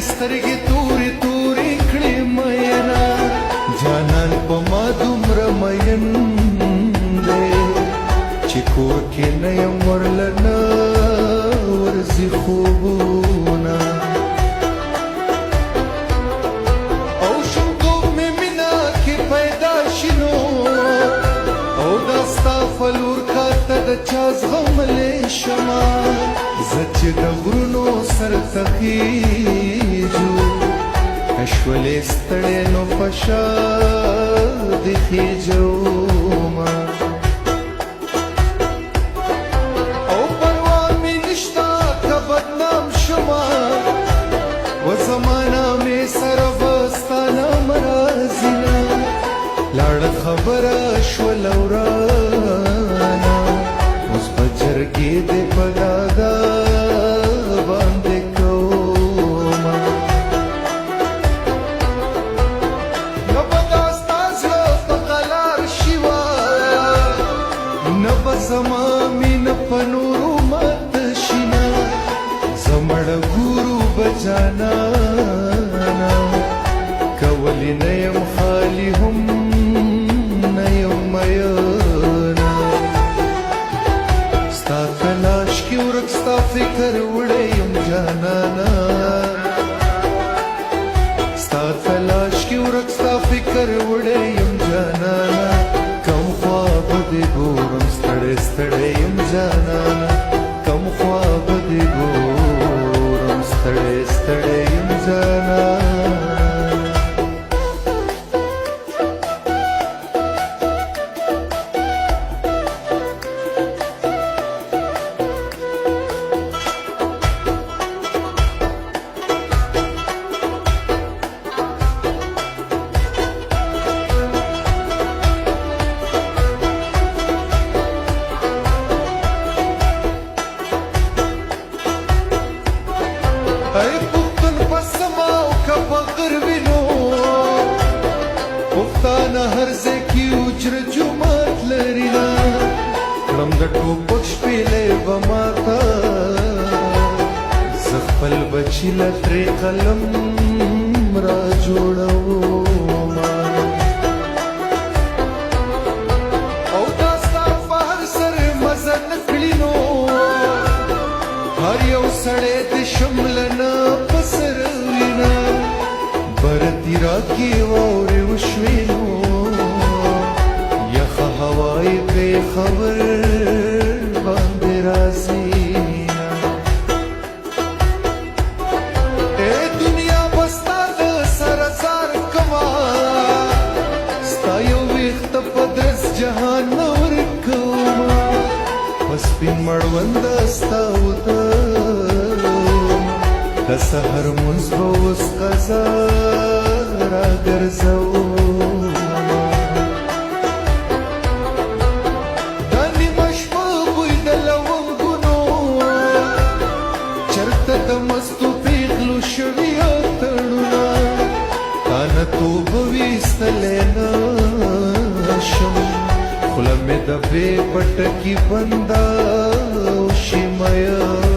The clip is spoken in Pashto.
سترګې تورې تورې کړې مینا جانان په ما دومره مین دی چې کور کې نه یم ورله نه ورځي خوبونه او شوقو مې مینه کې پیدا شي نو او دا ستا فلور کاته د چا زغملی شمه زه چې د غرونو سر ته خیږو شولې ستړی نو په شا دې خیجومه او پروا مې نشته که بدنام شمه و زمانه مې سره به ستا نام راځي نه لاړه خبره شوله ورانه اوس به جرګې دې په ډاګه باندې کومه نه به دا ستا زړه په قلار شي وایه نه به زما مینه په نورو ماته شي نه زه مړه ګورو به جانانه که ولې نه یم خالي هم نه یم میینه ستا تلاش کې ورک ستا فکر وړی یم جانانه ستا تلاش کې ورک ستا فکر وړی یم جانانه کم خوا به دې ګورم ستړی ستړی یم جانانه کم خوا به دې ګورم ستړی ستړی یم جانانه ای پختون په سما او که په غربي نو پښتانه هر ځای کې اجره جومات لري نه کړم د ټوپک شپېلی به ماته زه خپل بچي له ترې قلم را جوړومه او دا ستا په هر سر مزه نه کړي نو هر یو سړی د شمله نه په سر وینا برتي راکې واورې وشوې نو یخه هوا یې پې خبر باندې راځي ای دنیا به ستا د سره څار کومه ستا یو ویښته په دس جهان نه ورکومه په سپین مړونده ستا د سحر منځ به اوس قضا راګرځومه دا نیمه شپه بوی د لونګونو چرته د مستو پیغلو شوي اتڼونه تا نه توبه ویستلی نه شم خوله مې د بې پټکي بنده او شي میه